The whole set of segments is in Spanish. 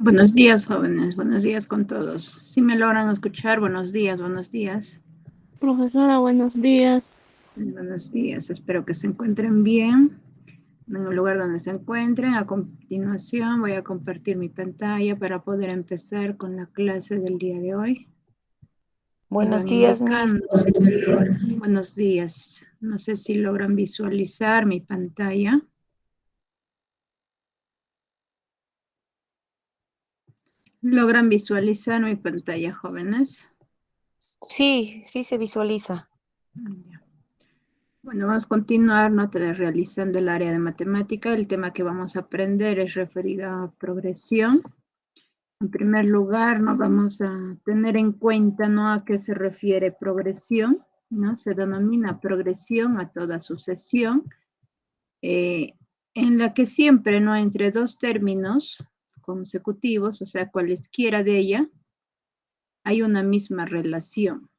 Buenos días, jóvenes. Buenos días con todos. Si me logran escuchar, buenos días, buenos días. Profesora, buenos días. Buenos días. Espero que se encuentren bien en el lugar donde se encuentren. A continuación voy a compartir mi pantalla para poder empezar con la clase del día de hoy. Y Buenos van días, Miss. indicando. Buenos días. No sé si logran visualizar mi pantalla. ¿Logran visualizar mi pantalla, jóvenes? Sí, sí se visualiza. Ya. Bueno, vamos a continuar, ¿no? Realizando el área de matemática. El tema que vamos a aprender es referido a progresión. En primer lugar, ¿no? Vamos a tener en cuenta, ¿no? A qué se refiere progresión, ¿no? Se denomina progresión a toda sucesión, en la que siempre, ¿no? Entre dos términos consecutivos, o sea, cualesquiera de ella, hay una misma relación.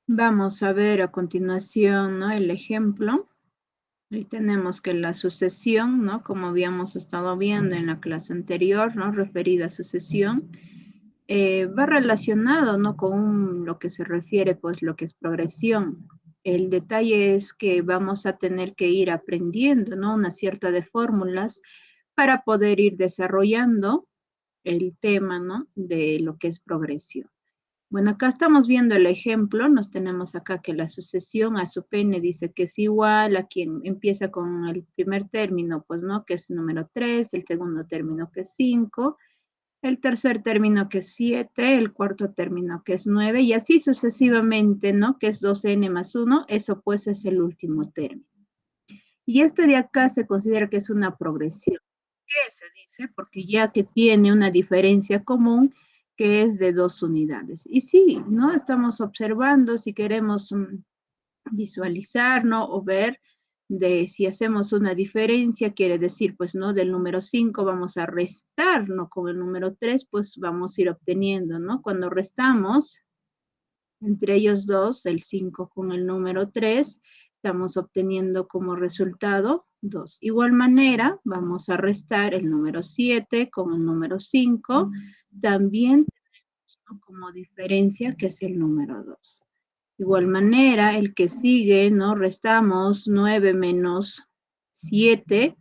Vamos a ver a continuación, ¿no? El ejemplo. Ahí tenemos que la sucesión, ¿no? Como habíamos estado viendo en la clase anterior, ¿no? Referida a sucesión, va relacionado, ¿no? Con lo que se refiere, pues, lo que es progresión. El detalle es que vamos a tener que ir aprendiendo, ¿no? Una cierta de fórmulas para poder ir desarrollando el tema, ¿no? De lo que es progresión. Bueno, acá estamos viendo el ejemplo, nos tenemos acá que la sucesión a su pene dice que es igual a quien empieza con el primer término, pues, ¿no? Que es número 3, el segundo término que es 5, el tercer término que es 7, el cuarto término que es 9, y así sucesivamente, ¿no? Que es 2n más 1, eso pues es el último término. Y esto de acá se considera que es una progresión. ¿Qué se dice? Porque ya que tiene una diferencia común, que es de 2 unidades. Y sí, ¿no? Estamos observando si queremos visualizar, ¿no? O ver de si hacemos una diferencia, quiere decir, pues, ¿no? Del número 5 vamos a restar, ¿no? Con el número 3, pues vamos a ir obteniendo, ¿no? Cuando restamos entre ellos dos, el 5 con el número 3, estamos obteniendo como resultado 2. Igual manera, vamos a restar el número 7 con el número 5. También tenemos, ¿no? Como diferencia, que es el número 2. Igual manera, el que sigue, ¿no? Restamos 9 menos 7.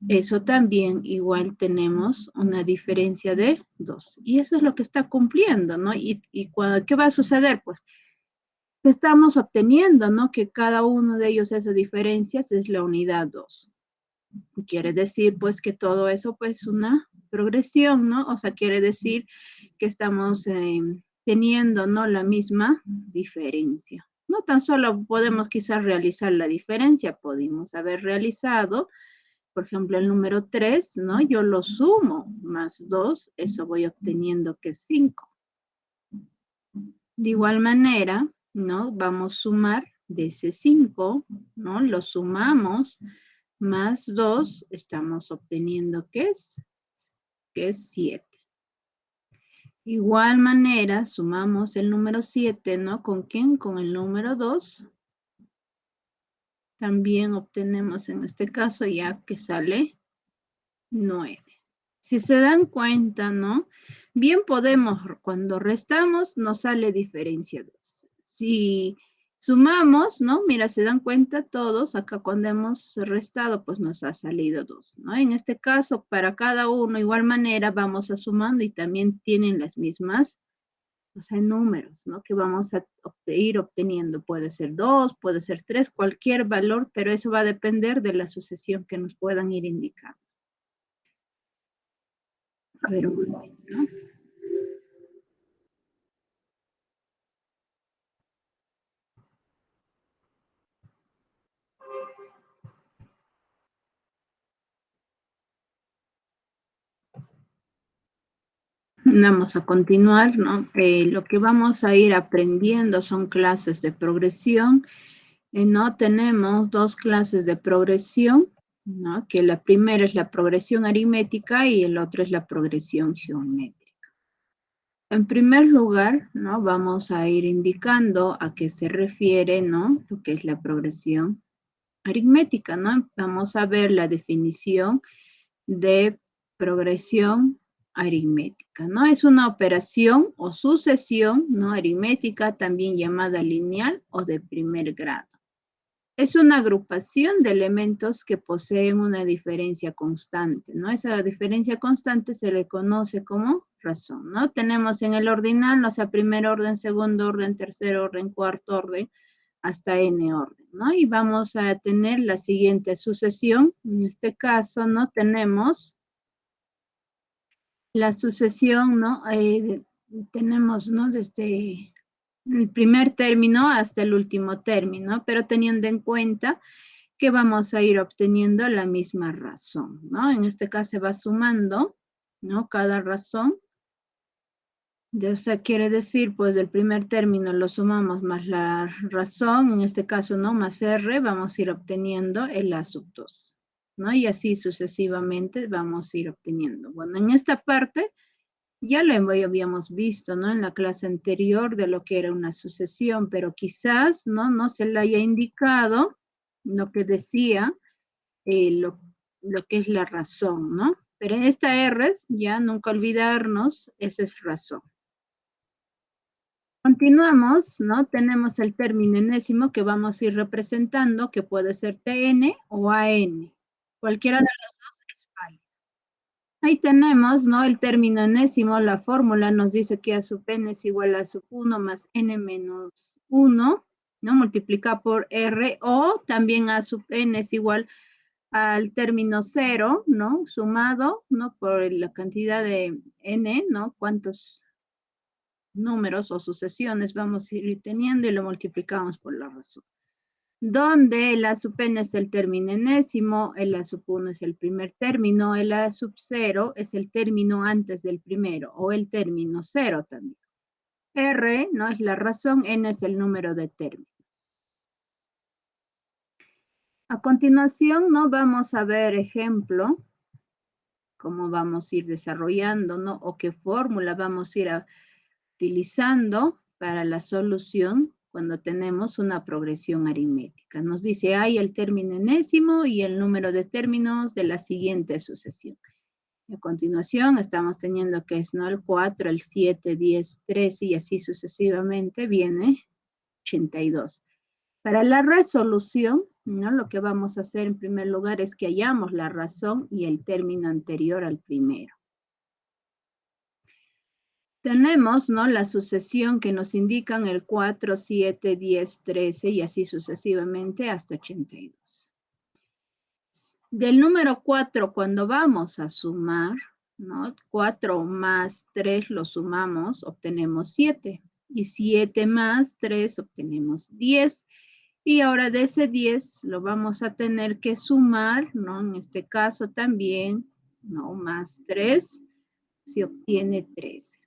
Eso también igual tenemos una diferencia de 2. Y eso es lo que está cumpliendo, ¿no? ¿Qué va a suceder? Pues estamos obteniendo, ¿no? Que cada uno de ellos, esas diferencias, es la unidad 2. Quiere decir, pues, que todo eso, pues, una progresión, ¿no? O sea, quiere decir que estamos teniendo, ¿no? La misma diferencia. No tan solo podemos quizás realizar la diferencia, podemos haber realizado, por ejemplo, el número 3, ¿no? Yo lo sumo más 2, eso voy obteniendo que es 5. De igual manera, ¿no? Vamos a sumar de ese 5, ¿no? Lo sumamos más 2, estamos obteniendo que es 7. Igual manera, sumamos el número 7, ¿no? ¿Con quién? Con el número 2. También obtenemos en este caso ya que sale 9. Si se dan cuenta, ¿no? Bien podemos, cuando restamos, nos sale diferencia 2. Si sumamos, ¿no? Mira, se dan cuenta todos, acá cuando hemos restado, pues nos ha salido 2, ¿no? En este caso, para cada uno, igual manera, vamos a sumando y también tienen las mismas, o sea, números, ¿no? Que vamos a ir obteniendo. Puede ser 2, puede ser 3, cualquier valor, pero eso va a depender de la sucesión que nos puedan ir indicando. A ver, un momento, ¿no? Vamos a continuar, ¿no? Lo que vamos a ir aprendiendo son clases de progresión. ¿No? Tenemos dos clases de progresión, ¿no? Que la primera es la progresión aritmética y el otro es la progresión geométrica. En primer lugar, ¿no? Vamos a ir indicando a qué se refiere, ¿no? Lo que es la progresión aritmética, ¿no? Vamos a ver la definición de progresión aritmética, ¿no? Es una operación o sucesión, ¿no? Aritmética, también llamada lineal o de primer grado. Es una agrupación de elementos que poseen una diferencia constante, ¿no? Esa diferencia constante se le conoce como razón, ¿no? Tenemos en el ordinal, o sea, primer orden, segundo orden, tercer orden, cuarto orden, hasta n orden, ¿no? Y vamos a tener la siguiente sucesión. En este caso, ¿no? Tenemos la sucesión, ¿no? Tenemos, ¿no? Desde el primer término hasta el último término, pero teniendo en cuenta que vamos a ir obteniendo la misma razón, ¿no? En este caso se va sumando, ¿no? Cada razón. O sea, quiere decir, pues, del primer término lo sumamos más la razón, en este caso, ¿no? Más R, vamos a ir obteniendo el A sub 2, ¿no? Y así sucesivamente vamos a ir obteniendo. Bueno, en esta parte ya lo habíamos visto, ¿no? En la clase anterior de lo que era una sucesión, pero quizás, ¿no? No se le haya indicado lo que decía, lo que es la razón, ¿no? Pero en esta R, ya nunca olvidarnos, esa es razón. Continuamos, ¿no? Tenemos el término enésimo que vamos a ir representando, que puede ser TN o AN. Cualquiera de las dos es válido. Ahí tenemos, ¿no? El término enésimo, la fórmula nos dice que A sub n es igual a sub 1 más n menos 1, ¿no? Multiplica por R, o también A sub n es igual al término 0, ¿no? Sumado, ¿no? Por la cantidad de n, ¿no? Cuántos números o sucesiones vamos a ir teniendo y lo multiplicamos por la razón. Donde el A sub n es el término enésimo, el A sub 1 es el primer término, el A sub 0 es el término antes del primero, o el término 0 también. R no es la razón, n es el número de términos. A continuación, ¿no? Vamos a ver ejemplo, cómo vamos a ir desarrollando, ¿no? O qué fórmula vamos a ir utilizando para la solución cuando tenemos una progresión aritmética. Nos dice, hay el término enésimo y el número de términos de la siguiente sucesión. A continuación estamos teniendo que es, ¿no? El 4, el 7, 10, 13 y así sucesivamente viene 82. Para la resolución, ¿no? Lo que vamos a hacer en primer lugar es que hallamos la razón y el término anterior al primero. Tenemos, ¿no? La sucesión que nos indican el 4, 7, 10, 13 y así sucesivamente hasta 82. Del número 4, cuando vamos a sumar, ¿no? 4 más 3 lo sumamos, obtenemos 7. Y 7 más 3 obtenemos 10. Y ahora de ese 10 lo vamos a tener que sumar, ¿no? En este caso también, ¿no? Más 3 se obtiene 13.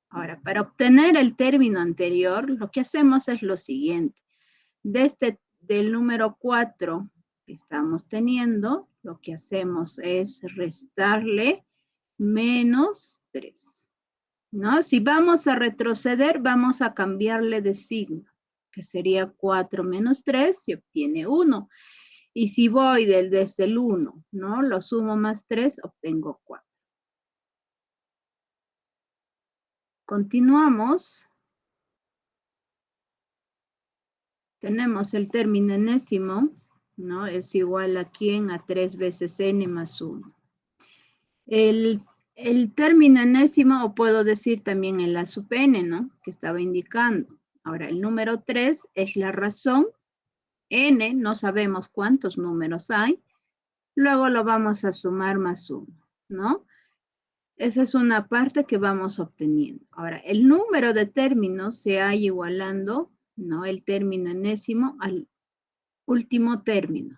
Ahora, para obtener el término anterior, lo que hacemos es lo siguiente. Del número 4 que estamos teniendo, lo que hacemos es restarle menos 3. ¿No? Si vamos a retroceder, vamos a cambiarle de signo, que sería 4 menos 3, se obtiene 1. Y si voy desde el 1, ¿no? Lo sumo más 3, obtengo 4. Continuamos. Tenemos el término enésimo, ¿no? Es igual a ¿quién? A 3 veces n más 1. El término enésimo, o puedo decir también el A sub n, ¿no? Que estaba indicando. Ahora, el número 3 es la razón. N, no sabemos cuántos números hay. Luego lo vamos a sumar más 1, ¿no? Esa es una parte que vamos obteniendo. Ahora, el número de términos se halla igualando, ¿no? El término enésimo al último término.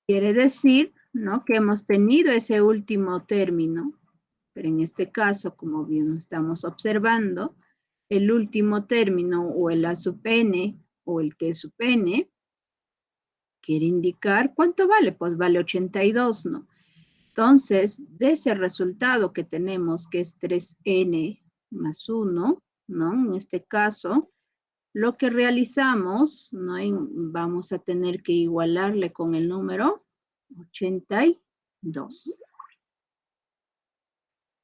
Quiere decir, ¿no? Que hemos tenido ese último término, pero en este caso, como bien estamos observando, el último término o el A sub n o el T sub n quiere indicar ¿cuánto vale? Pues vale 82, ¿no? Entonces, de ese resultado que tenemos, que es 3n más 1, ¿no? En este caso, lo que realizamos, ¿no? Vamos a tener que igualarle con el número 82.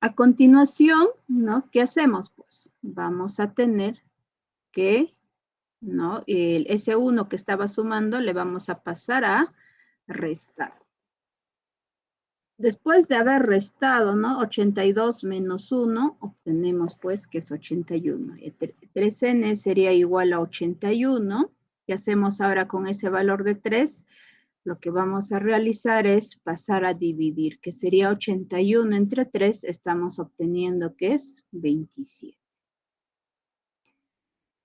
A continuación, ¿no? ¿Qué hacemos? Pues vamos a tener que, ¿no? Ese 1 que estaba sumando le vamos a pasar a restar. Después de haber restado, ¿no? 82 menos 1, obtenemos pues que es 81. 3n sería igual a 81. ¿Qué hacemos ahora con ese valor de 3? Lo que vamos a realizar es pasar a dividir, que sería 81 entre 3, estamos obteniendo que es 27.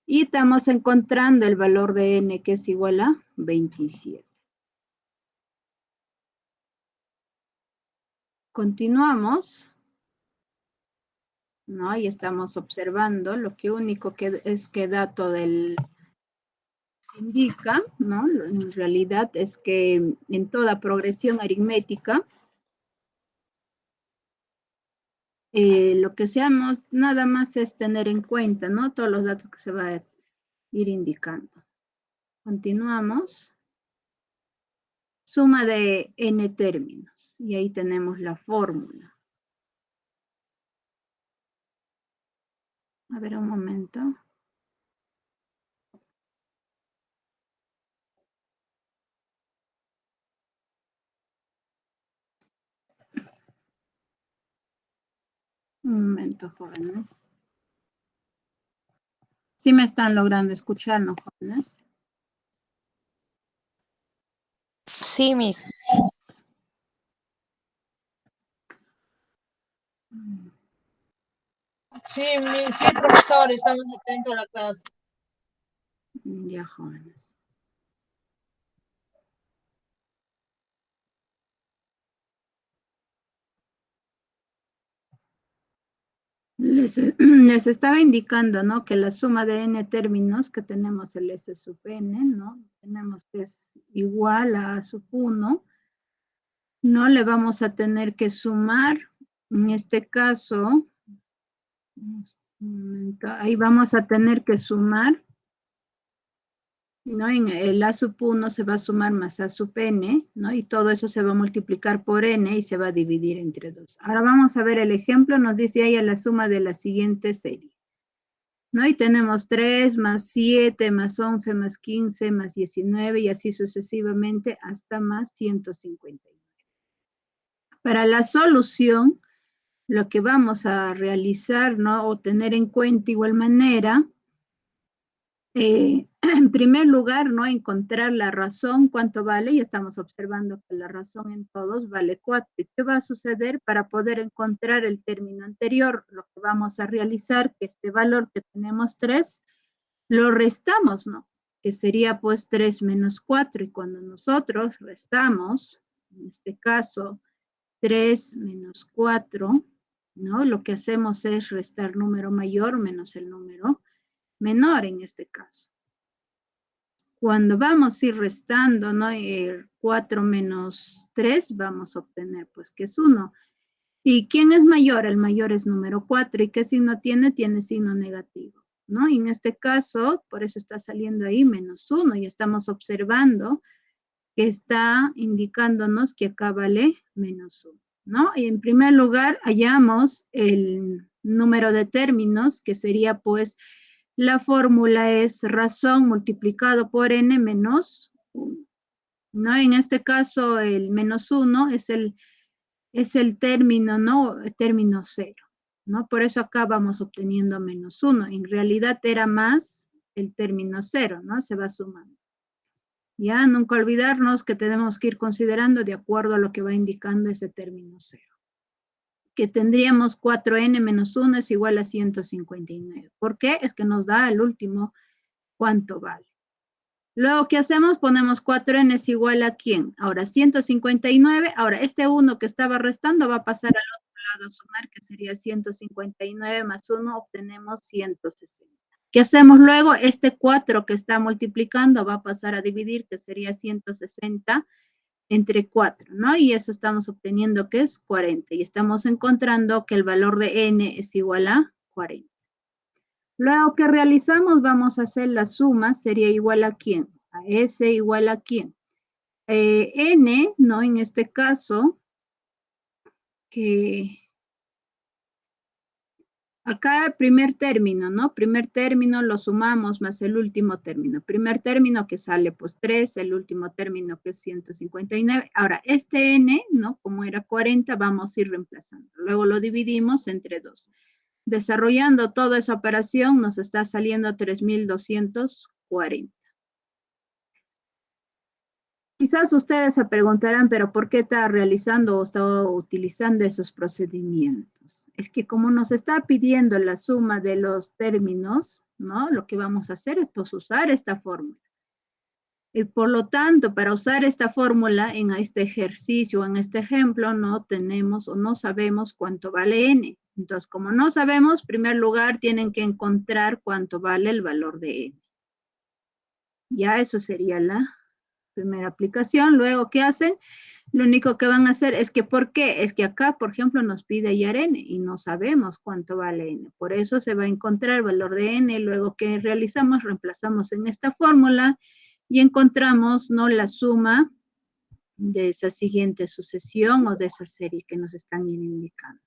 Y estamos encontrando el valor de n que es igual a 27. Continuamos, ¿no? Y estamos observando, lo que único que es que dato del se indica, ¿no? En realidad es que en toda progresión aritmética, lo que seamos nada más es tener en cuenta, ¿no? Todos los datos que se va a ir indicando. Continuamos. Suma de n términos. Y ahí tenemos la fórmula. A ver, un momento. Un momento, jóvenes. ¿Sí me están logrando escuchar, no, jóvenes? Sí, Miss. Sí, sí, profesor, estamos atentos a la clase. Ya, jóvenes. Les estaba indicando, ¿no? Que la suma de n términos que tenemos el s sub n, ¿no? Tenemos que es igual a sub 1, ¿no? Le vamos a tener que sumar, en este caso, un momento, ahí vamos a tener que sumar, ¿no? En el a sub 1 se va a sumar más a sub n, ¿no? Y todo eso se va a multiplicar por n y se va a dividir entre 2. Ahora vamos a ver el ejemplo, nos dice ahí a la suma de la siguiente serie, ¿no? Y tenemos 3 más 7 más 11 más 15 más 19 y así sucesivamente hasta más 159. Para la solución, lo que vamos a realizar, ¿no? O tener en cuenta igual manera, en primer lugar, ¿no? Encontrar la razón, cuánto vale, y estamos observando que la razón en todos vale 4. ¿Y qué va a suceder para poder encontrar el término anterior? Lo que vamos a realizar, que este valor que tenemos 3, lo restamos, ¿no? Que sería pues 3 menos 4, y cuando nosotros restamos, en este caso, 3 menos 4, ¿no? Lo que hacemos es restar número mayor menos el número menor en este caso. Cuando vamos a ir restando, ¿no? 4 menos 3, vamos a obtener pues que es 1. ¿Y quién es mayor? El mayor es número 4. ¿Y qué signo tiene? Tiene signo negativo, ¿no? Y en este caso, por eso está saliendo ahí menos 1 y estamos observando que está indicándonos que acá vale menos 1, ¿no? Y en primer lugar, hallamos el número de términos, que sería pues, la fórmula es razón multiplicado por n menos 1, ¿no? En este caso, el menos 1 es el término, ¿no? El término 0, ¿no? Por eso acá vamos obteniendo menos 1. En realidad era más el término 0, ¿no? Se va sumando. Ya, nunca olvidarnos que tenemos que ir considerando de acuerdo a lo que va indicando ese término 0. Que tendríamos 4n menos 1 es igual a 159. ¿Por qué? Es que nos da el último cuánto vale. Luego, ¿qué hacemos? Ponemos 4n es igual a ¿quién? Ahora, 159. Ahora, este 1 que estaba restando va a pasar al otro lado a sumar, que sería 159 más 1, obtenemos 160. ¿Qué hacemos luego? Este 4 que está multiplicando va a pasar a dividir, que sería 160 entre 4, ¿no? Y eso estamos obteniendo que es 40. Y estamos encontrando que el valor de n es igual a 40. Luego que realizamos, vamos a hacer la suma, sería igual a ¿quién? A S igual a ¿quién? n, ¿no? En este caso, que acá primer término, ¿no? Primer término lo sumamos más el último término. Primer término que sale pues 3, el último término que es 159. Ahora, este n, ¿no? Como era 40, vamos a ir reemplazando. Luego lo dividimos entre 2. Desarrollando toda esa operación nos está saliendo 3240. Quizás ustedes se preguntarán, pero ¿por qué está realizando o está utilizando esos procedimientos? Es que como nos está pidiendo la suma de los términos, ¿no? Lo que vamos a hacer es pues usar esta fórmula. Y por lo tanto, para usar esta fórmula en este ejercicio, en este ejemplo, no tenemos o no sabemos cuánto vale n. Entonces, como no sabemos, en primer lugar tienen que encontrar cuánto vale el valor de n. Ya eso sería la primera aplicación. Luego, ¿qué hacen? Lo único que van a hacer es que, ¿por qué? Es que acá, por ejemplo, nos pide hallar n y no sabemos cuánto vale n. Por eso se va a encontrar el valor de n. Luego, ¿qué realizamos? Reemplazamos en esta fórmula y encontramos, ¿no? La suma de esa siguiente sucesión o de esa serie que nos están indicando.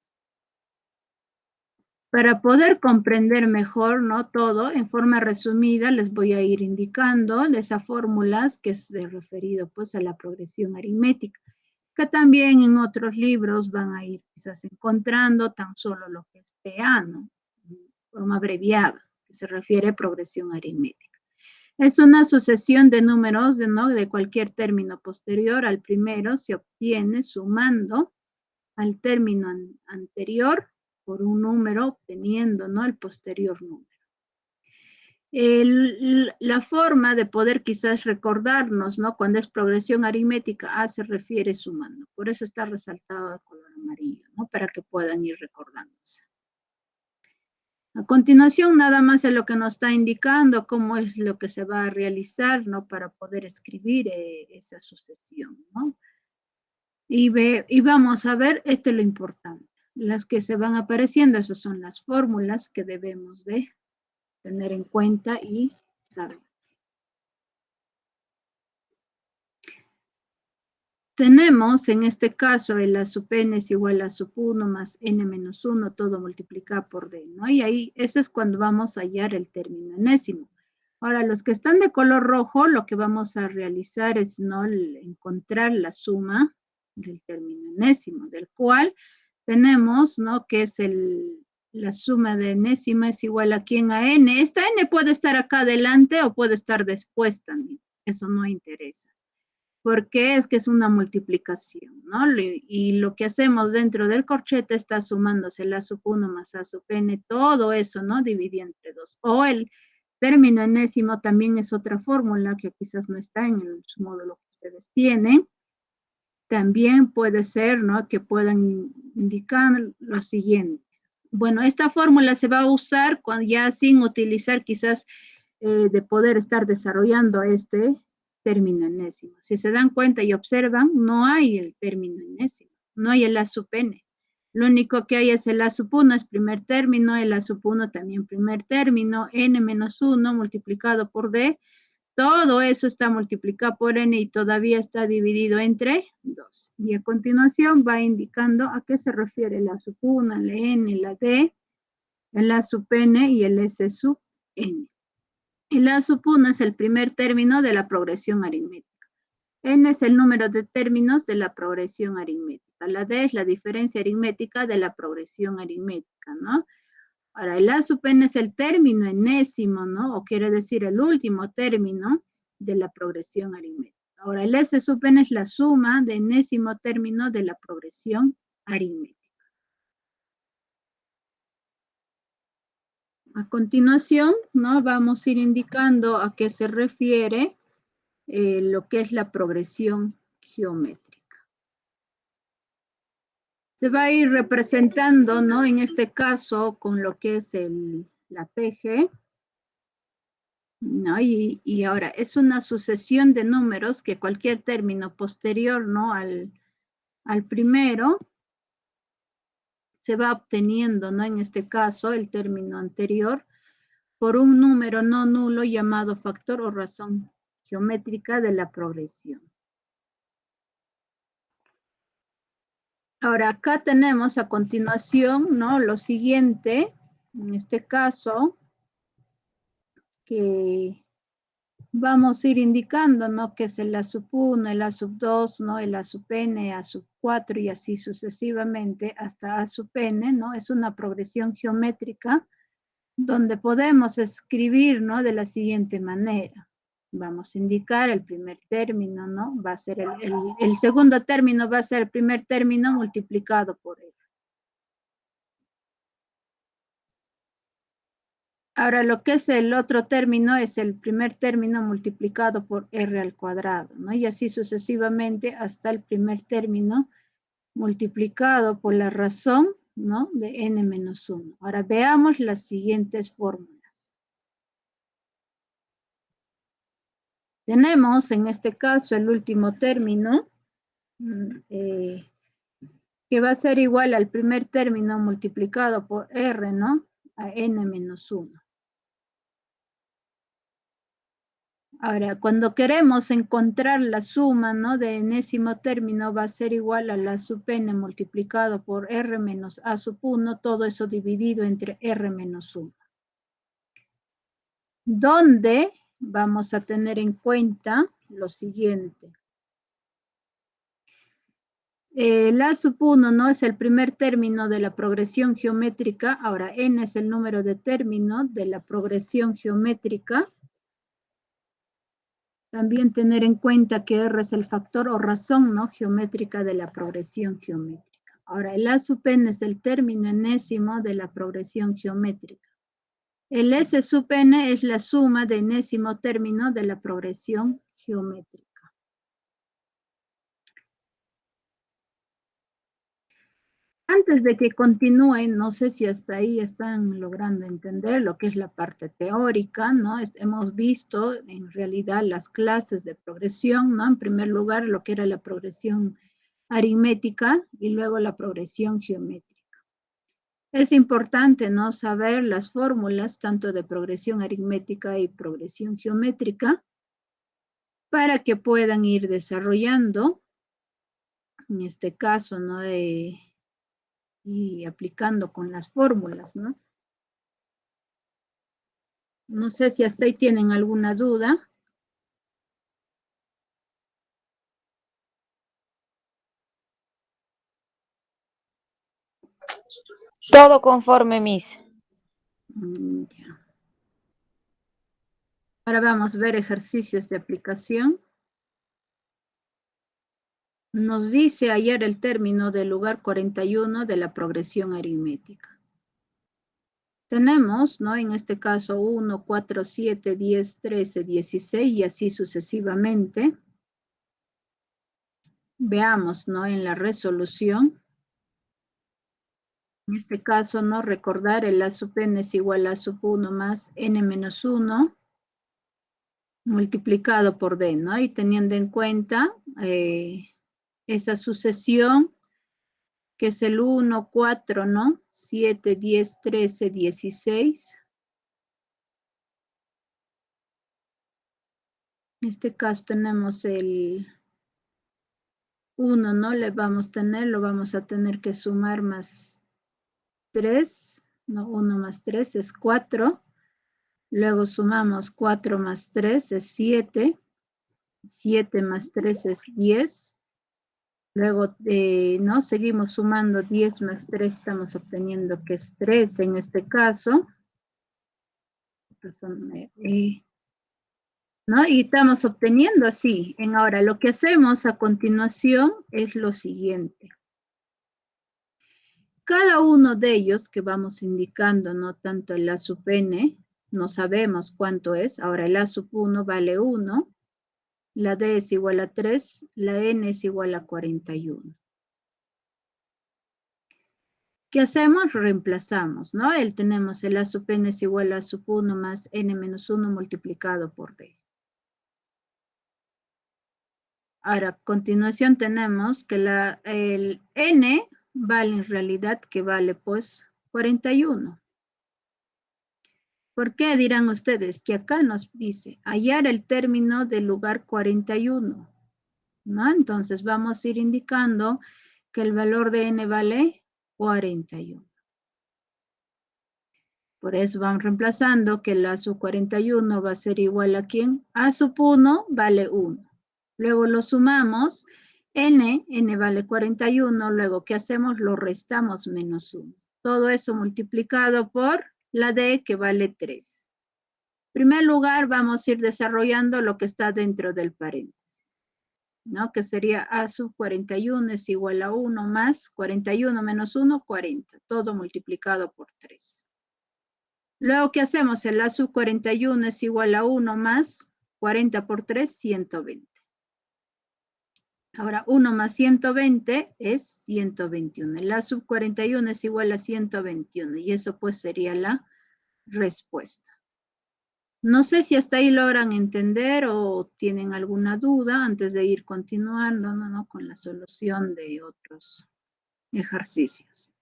Para poder comprender mejor, ¿no? Todo, en forma resumida, les voy a ir indicando de esas fórmulas que es referido pues a la progresión aritmética, que también en otros libros van a ir quizás encontrando tan solo lo que es PA, ¿no? De forma abreviada, que se refiere a progresión aritmética. Es una sucesión de números, ¿no? De cualquier término posterior al primero se obtiene sumando al término anterior por un número obteniendo, ¿no? El posterior número. La forma de poder quizás recordarnos, ¿no? Cuando es progresión aritmética, se refiere sumando. Por eso está resaltado de color amarillo, ¿no? Para que puedan ir recordándose. A continuación, nada más es lo que nos está indicando cómo es lo que se va a realizar, ¿no? Para poder escribir esa sucesión, ¿no? Y vamos a ver, esto es lo importante. Las que se van apareciendo, esas son las fórmulas que debemos de tener en cuenta y saber. Tenemos en este caso el A sub n es igual a sub 1 más n menos 1, todo multiplicado por d, ¿no? Y ahí, eso es cuando vamos a hallar el término enésimo. Ahora, los que están de color rojo, lo que vamos a realizar es, ¿no? Encontrar la suma del término enésimo, del cual tenemos, ¿no? Que es la suma de enésima es igual a quién a n. Esta n puede estar acá adelante o puede estar después también. Eso no interesa. Porque es que es una multiplicación, ¿no? Y lo que hacemos dentro del corchete está sumándose la sub 1 más a sub n, todo eso, ¿no? Dividido entre 2. O el término enésimo también es otra fórmula que quizás no está en el módulo que ustedes tienen. También puede ser, ¿no? Que puedan indicar lo siguiente. Bueno, esta fórmula se va a usar ya sin utilizar quizás de poder estar desarrollando este término enésimo. Si se dan cuenta y observan, no hay el término enésimo, no hay el A sub n. Lo único que hay es el A sub 1 es primer término, el A sub 1 también primer término, n menos 1 multiplicado por d. Todo eso está multiplicado por n y todavía está dividido entre 2. Y a continuación va indicando a qué se refiere la sub 1, la n, la d, el a sub n y el s sub n. El a sub 1 es el primer término de la progresión aritmética. N es el número de términos de la progresión aritmética. La d es la diferencia aritmética de la progresión aritmética, ¿no? Ahora, el A sub n es el término enésimo, ¿no? O quiere decir el último término de la progresión aritmética. Ahora, el S sub n es la suma de enésimo término de la progresión aritmética. A continuación, ¿no? Vamos a ir indicando a qué se refiere lo que es la progresión geométrica. Se va a ir representando, ¿no? En este caso, con lo que es la PG, ¿no? Y ahora, es una sucesión de números que cualquier término posterior, ¿no? Al primero, se va obteniendo, ¿no? En este caso, el término anterior, por un número no nulo llamado factor o razón geométrica de la progresión. Ahora acá tenemos a continuación, ¿no? Lo siguiente, en este caso, que vamos a ir indicando, ¿no? Que es el A sub 1, el A sub 2, ¿no? El A sub n, A sub 4 y así sucesivamente hasta A sub n, ¿no? Es una progresión geométrica donde podemos escribir, ¿no? De la siguiente manera. Vamos a indicar el primer término, ¿no? Va a ser el segundo término va a ser el primer término multiplicado por él. Ahora, lo que es el otro término es el primer término multiplicado por r al cuadrado, ¿no? Y así sucesivamente hasta el primer término multiplicado por la razón, ¿no? De n menos 1. Ahora veamos las siguientes fórmulas. Tenemos en este caso el último término, que va a ser igual al primer término multiplicado por r, ¿no? A n menos 1. Ahora, cuando queremos encontrar la suma, ¿no? De enésimo término va a ser igual a la sub n multiplicado por r menos a sub 1, todo eso dividido entre r menos 1. Donde vamos a tener en cuenta lo siguiente. La sub 1, ¿no? Es el primer término de la progresión geométrica. Ahora, n es el número de términos de la progresión geométrica. También tener en cuenta que R es el factor o razón, ¿no? Geométrica de la progresión geométrica. Ahora, el A sub n es el término enésimo de la progresión geométrica. El S sub n es la suma de enésimo término de la progresión geométrica. Antes de que continúen, no sé si hasta ahí están logrando entender lo que es la parte teórica, ¿no? Hemos visto en realidad las clases de progresión, ¿no? En primer lugar, lo que era la progresión aritmética y luego la progresión geométrica. Es importante, ¿no? Saber las fórmulas tanto de progresión aritmética y progresión geométrica para que puedan ir desarrollando, en este caso, ¿no? Y aplicando con las fórmulas, ¿no? No sé si hasta ahí tienen alguna duda. Todo conforme, Miss. Ya. Ahora vamos a ver ejercicios de aplicación. Nos dice hallar el término del lugar 41 de la progresión aritmética. Tenemos, ¿no? En este caso 1, 4, 7, 10, 13, 16 y así sucesivamente. Veamos, ¿no? En la resolución. En este caso, ¿no? Recordar el A sub n es igual a sub 1 más n menos 1 multiplicado por d, ¿no? Y teniendo en cuenta esa sucesión que es el 1, 4, ¿no? 7, 10, 13, 16. En este caso tenemos el 1, ¿no? Lo vamos a tener que sumar más 3, ¿no? 1 más 3 es 4. Luego sumamos 4 más 3 es 7. 7 más 3 es 10. Luego, ¿no? Seguimos sumando 10 más 3, estamos obteniendo que es 3 en este caso. ¿No? Y estamos obteniendo así. Ahora, lo que hacemos a continuación es lo siguiente. Cada uno de ellos que vamos indicando, ¿no? Tanto el A sub n, no sabemos cuánto es. Ahora, el A sub 1 vale 1. La D es igual a 3, la N es igual a 41. ¿Qué hacemos? Reemplazamos, ¿no? Tenemos el A sub N es igual a A sub 1 más N menos 1 multiplicado por D. Ahora, a continuación tenemos que el N vale en realidad que vale pues 41. ¿Por qué dirán ustedes? Que acá nos dice hallar el término del lugar 41. ¿No? Entonces vamos a ir indicando que el valor de n vale 41. Por eso vamos reemplazando que la sub 41 va a ser igual a ¿quién? A sub 1 vale 1. Luego lo sumamos, n vale 41, luego ¿qué hacemos? Lo restamos menos 1. Todo eso multiplicado por la d que vale 3. En primer lugar vamos a ir desarrollando lo que está dentro del paréntesis, ¿no? Que sería a sub 41 es igual a 1 más 41 menos 1, 40. Todo multiplicado por 3. Luego, ¿qué hacemos? El a sub 41 es igual a 1 más 40 por 3, 120. Ahora, 1 más 120 es 121. El a sub 41 es igual a 121. Y eso pues sería la respuesta. No sé si hasta ahí logran entender o tienen alguna duda antes de ir continuando, ¿no? Con la solución de otros ejercicios.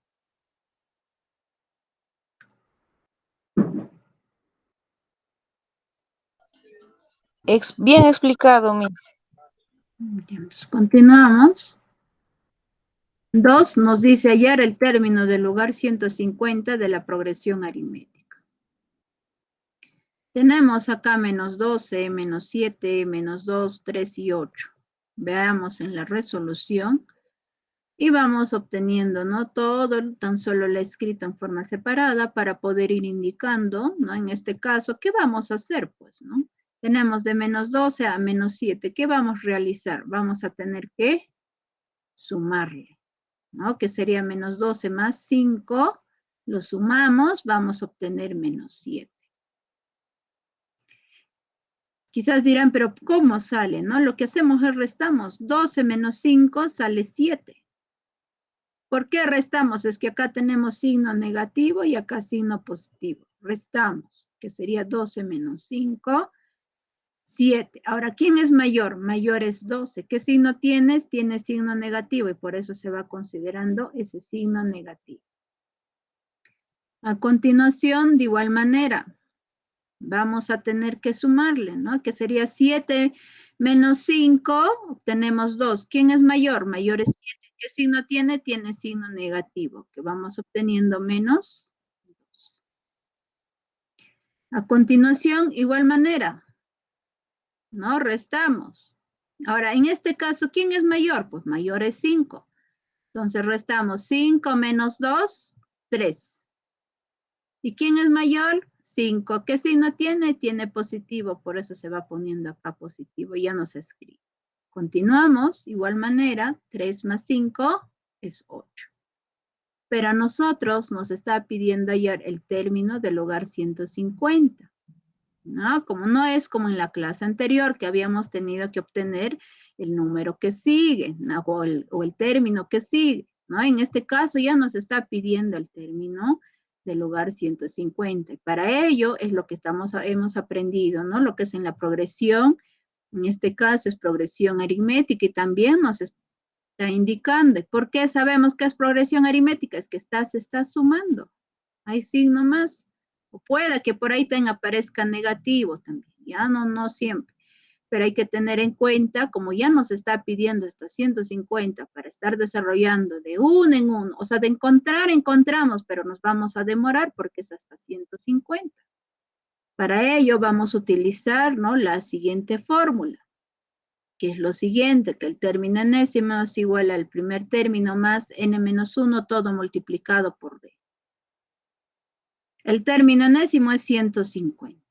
Bien explicado, Miss. Entonces, continuamos. 2 nos dice hallar el término del lugar 150 de la progresión aritmética. Tenemos acá menos 12, menos 7, menos 2, 3 y 8. Veamos en la resolución y vamos obteniendo, ¿no? Todo, tan solo lo escrito en forma separada para poder ir indicando, ¿no? En este caso, ¿qué vamos a hacer? Pues, ¿no? Tenemos de menos 12 a menos 7. ¿Qué vamos a realizar? Vamos a tener que sumarle, ¿no? Que sería menos 12 más 5. Lo sumamos, vamos a obtener menos 7. Quizás dirán, pero ¿cómo sale? ¿No? Lo que hacemos es restamos. 12 menos 5 sale 7. ¿Por qué restamos? Es que acá tenemos signo negativo y acá signo positivo. Restamos, que sería 12 menos 5, 7. Ahora, ¿quién es mayor? Mayor es 12. ¿Qué signo tienes? Tiene signo negativo y por eso se va considerando ese signo negativo. A continuación, de igual manera, vamos a tener que sumarle, ¿no? Que sería 7 menos 5, obtenemos 2. ¿Quién es mayor? Mayor es 7. ¿Qué signo tiene? Tiene signo negativo, que vamos obteniendo menos 2. A continuación, igual manera, ¿no? Restamos. Ahora, en este caso, ¿quién es mayor? Pues mayor es 5. Entonces, restamos 5 menos 2, 3. ¿Y quién es mayor? 5. ¿Qué signo tiene? Tiene positivo, por eso se va poniendo acá positivo, ya no se escribe. Continuamos, igual manera, 3 más 5 es 8. Pero a nosotros nos está pidiendo hallar el término del lugar 150, ¿no? Como no es como en la clase anterior que habíamos tenido que obtener el número que sigue, ¿no? o el término que sigue, ¿no? En este caso ya nos está pidiendo el término del lugar 150. Y para ello es lo que hemos aprendido, ¿no? Lo que es en la progresión, en este caso es progresión aritmética y también nos está indicando. ¿Por qué sabemos que es progresión aritmética? Es que se está sumando. Hay signo más. O pueda que por ahí aparezca negativo también. Ya no siempre. Pero hay que tener en cuenta, como ya nos está pidiendo hasta 150 para estar desarrollando de uno en uno, o sea, de encontramos, pero nos vamos a demorar porque es hasta 150. Para ello vamos a utilizar, ¿no? La siguiente fórmula, que es lo siguiente, que el término enésimo es igual al primer término más n menos 1, todo multiplicado por d. El término enésimo es 150.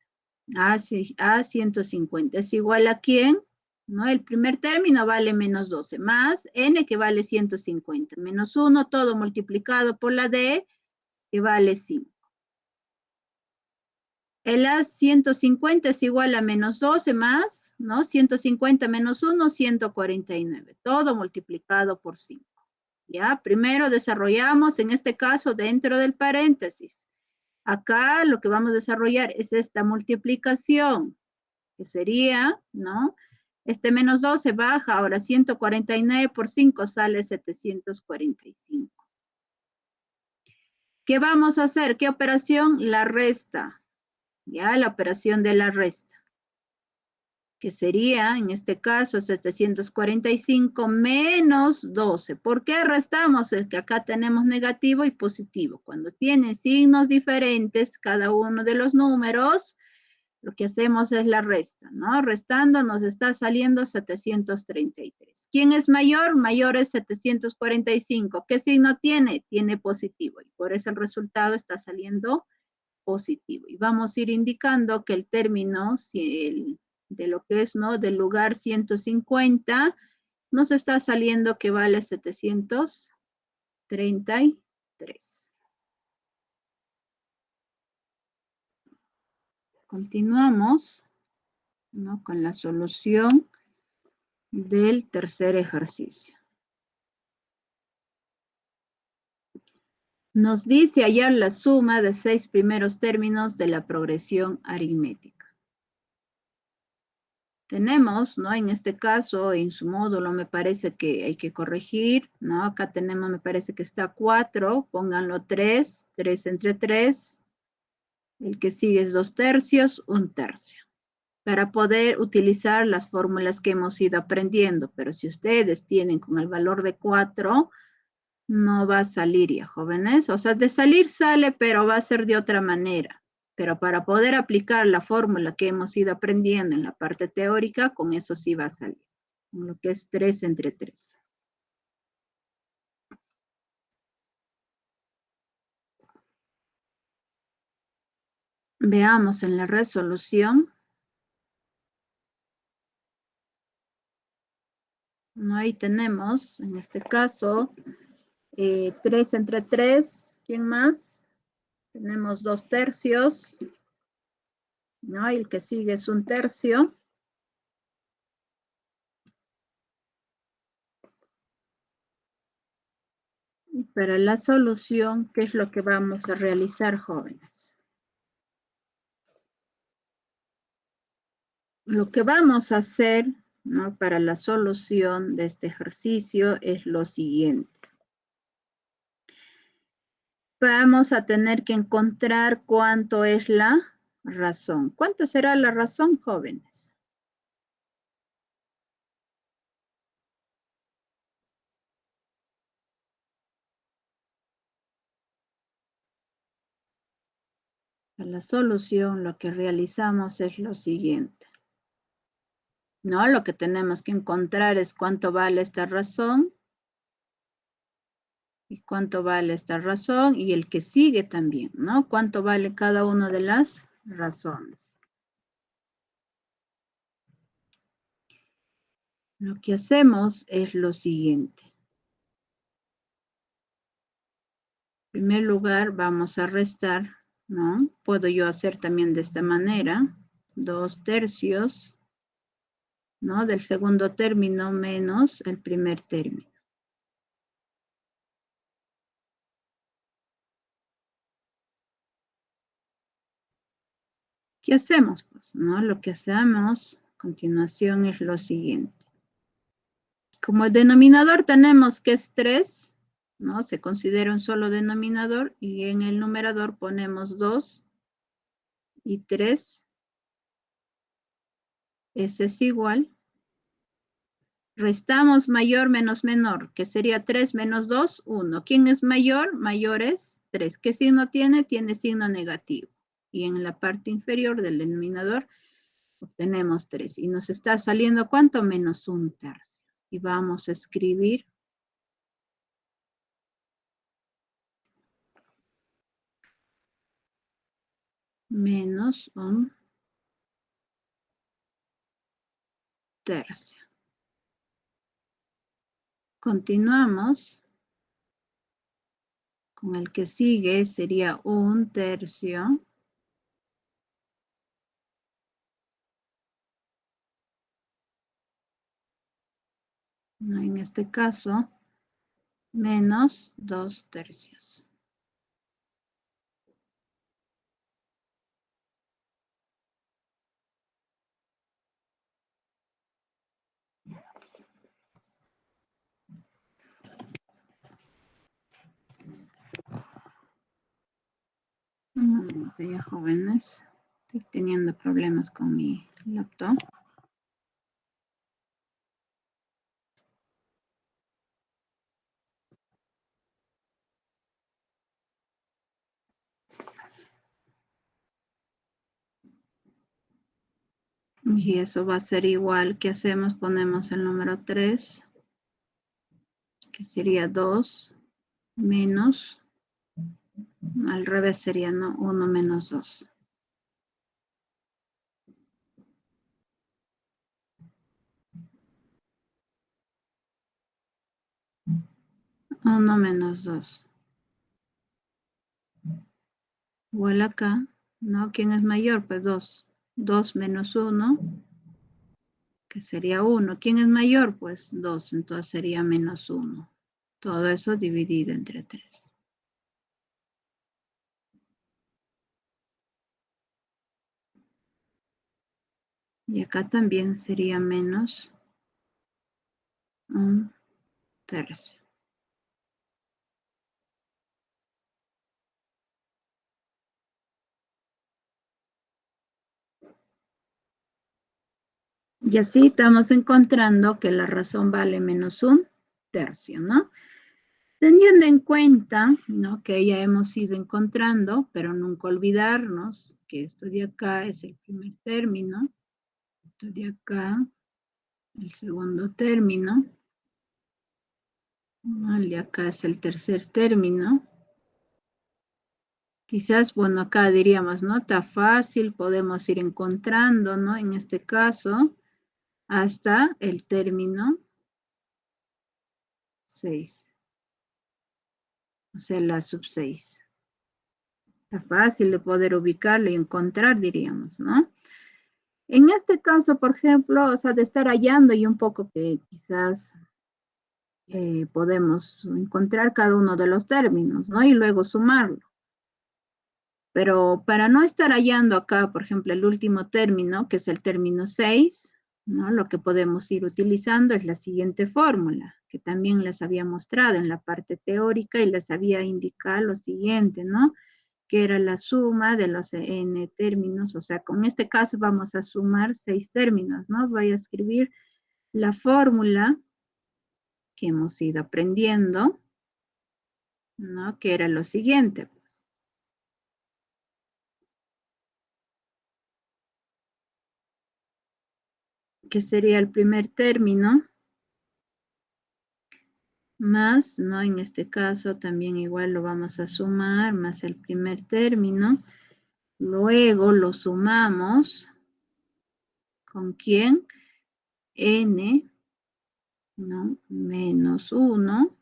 A 150 es igual a ¿quién? ¿No? El primer término vale menos 12, más n que vale 150, menos 1, todo multiplicado por la d, que vale 5. El A 150 es igual a menos 12 más, ¿no? 150 menos 1, 149, todo multiplicado por 5. ¿Ya? Primero desarrollamos, en este caso, dentro del paréntesis. Acá lo que vamos a desarrollar es esta multiplicación, que sería, ¿no? Este menos 12 baja, ahora 149 por 5 sale 745. ¿Qué vamos a hacer? ¿Qué operación? La resta. Ya, la operación de la resta. que sería, en este caso, 745 menos 12. ¿Por qué restamos? Es que acá tenemos negativo y positivo. Cuando tienen signos diferentes, cada uno de los números, lo que hacemos es la resta, ¿no? Restando nos está saliendo 733. ¿Quién es mayor? Mayor es 745. ¿Qué signo tiene? Tiene positivo. Y por eso el resultado está saliendo positivo. Y vamos a ir indicando que el término de lo que es, ¿no? Del lugar 150 nos está saliendo que vale 733. Continuamos, ¿no? Con la solución del tercer ejercicio. Nos dice hallar la suma de 6 primeros términos de la progresión aritmética. Tenemos, ¿no? En este caso, en su módulo me parece que hay que corregir, ¿no? Acá tenemos, me parece que está 4, pónganlo 3, 3 entre 3. El que sigue es 2 tercios, 1 tercio. Para poder utilizar las fórmulas que hemos ido aprendiendo. Pero si ustedes tienen con el valor de 4, no va a salir ya, jóvenes. O sea, de salir sale, pero va a ser de otra manera. Pero para poder aplicar la fórmula que hemos ido aprendiendo en la parte teórica, con eso sí va a salir. Con lo que es 3 entre 3. Veamos en la resolución. Ahí tenemos, en este caso, 3 entre 3. ¿Quién más? Tenemos 2 tercios. ¿No? Y el que sigue es 1 tercio. Y para la solución, ¿qué es lo que vamos a realizar, jóvenes? Lo que vamos a hacer, ¿no? Para la solución de este ejercicio es lo siguiente. Vamos a tener que encontrar cuánto es la razón. ¿Cuánto será la razón, jóvenes? Para la solución lo que realizamos es lo siguiente. ¿No? Lo que tenemos que encontrar es cuánto vale esta razón. Y cuánto vale esta razón y el que sigue también, ¿no? Cuánto vale cada una de las razones. Lo que hacemos es lo siguiente. En primer lugar vamos a restar, ¿no? Puedo yo hacer también de esta manera, 2 tercios, ¿no? Del segundo término menos el primer término. ¿Qué hacemos? Pues, ¿no? Lo que hacemos a continuación es lo siguiente. Como el denominador tenemos que es 3, ¿no? Se considera un solo denominador y en el numerador ponemos 2 y 3. Ese es igual. Restamos mayor menos menor, que sería 3 menos 2, 1. ¿Quién es mayor? Mayor es 3. ¿Qué signo tiene? Tiene signo negativo. Y en la parte inferior del denominador obtenemos 3. Y nos está saliendo ¿cuánto? Menos 1 tercio. Y vamos a escribir menos 1 tercio. Continuamos con el que sigue, sería 1 tercio. En este caso, menos 2 tercios. Un momento ya, jóvenes. Estoy teniendo problemas con mi laptop. Y eso va a ser igual. ¿Qué hacemos? Ponemos el número 3, que sería 2 menos, al revés sería, ¿no? 1 menos 2. 1 menos 2. Igual acá, ¿no? ¿Quién es mayor? Pues 2. 2 menos 1, que sería 1. ¿Quién es mayor? Pues 2, entonces sería menos 1. Todo eso dividido entre 3. Y acá también sería menos 1/3. Y así estamos encontrando que la razón vale menos 1/3, ¿no? Teniendo en cuenta, ¿no? Que ya hemos ido encontrando, pero nunca olvidarnos que esto de acá es el primer término, esto de acá, el segundo término, ¿no? El de acá es el tercer término. Quizás, bueno, acá diríamos, ¿no? Está fácil, podemos ir encontrando, ¿no? En este caso, hasta el término 6. O sea, la sub 6. Está fácil de poder ubicarlo y encontrar, diríamos, ¿no? En este caso, por ejemplo, o sea, de estar hallando y un poco que quizás podemos encontrar cada uno de los términos, ¿no? Y luego sumarlo. Pero para no estar hallando acá, por ejemplo, el último término, que es el término 6, ¿no? Lo que podemos ir utilizando es la siguiente fórmula, que también les había mostrado en la parte teórica y les había indicado lo siguiente, ¿no? Que era la suma de los n términos, o sea, con este caso vamos a sumar 6 términos, ¿no? Voy a escribir la fórmula que hemos ido aprendiendo, ¿no? Que era lo siguiente, pues. Que sería el primer término, más, ¿no? En este caso también igual lo vamos a sumar, más el primer término. Luego lo sumamos, ¿con quién? N, ¿no? Menos 1,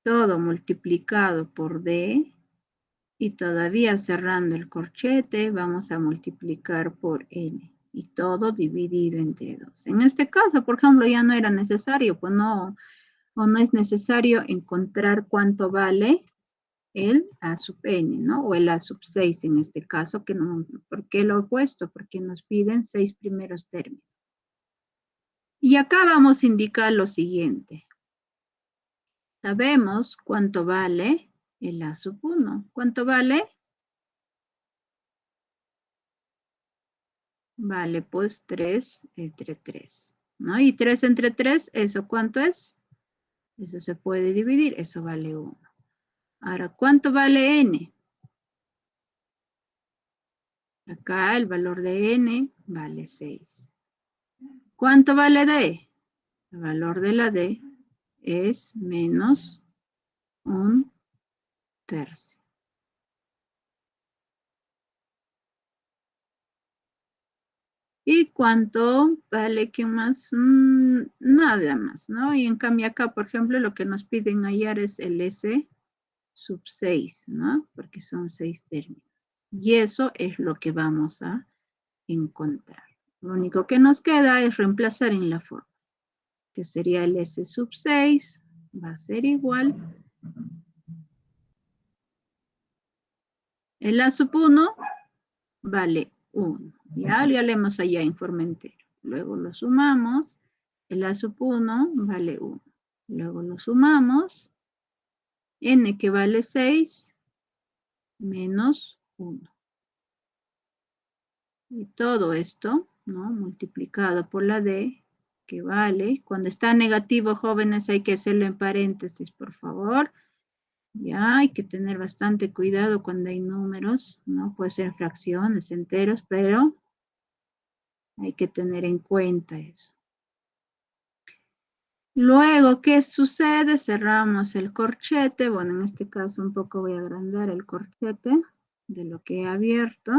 todo multiplicado por D, y todavía cerrando el corchete, vamos a multiplicar por N, y todo dividido entre 2. En este caso, por ejemplo, ya no era necesario, pues no, o no es necesario encontrar cuánto vale el A sub N, ¿no? O el A sub 6 en este caso, que no, ¿por qué lo he puesto? Porque nos piden 6 primeros términos. Y acá vamos a indicar lo siguiente. Sabemos cuánto vale el A sub 1. ¿Cuánto vale? Vale, pues 3 entre 3, ¿no? Y 3 entre 3, ¿eso cuánto es? Eso se puede dividir, eso vale 1. Ahora, ¿cuánto vale N? Acá el valor de N vale 6. ¿Cuánto vale D? El valor de la D es menos 1/3. ¿Y cuánto vale que más? Nada más, ¿no? Y en cambio acá, por ejemplo, lo que nos piden hallar es el S sub 6, ¿no? Porque son 6 términos. Y eso es lo que vamos a encontrar. Lo único que nos queda es reemplazar en la forma, que sería el S sub 6, va a ser igual. El A sub 1 vale 1. Ya leemos allá en forma entera. Luego lo sumamos. El A sub 1 vale 1. Luego lo sumamos. N que vale 6 menos 1. Y todo esto, ¿no? Multiplicado por la D, que vale. Cuando está negativo, jóvenes, hay que hacerlo en paréntesis, por favor. Ya hay que tener bastante cuidado cuando hay números, ¿no? Puede ser fracciones, enteros, pero Hay que tener en cuenta eso. Luego, ¿qué sucede? Cerramos el corchete. Bueno, en este caso un poco voy a agrandar el corchete de lo que he abierto.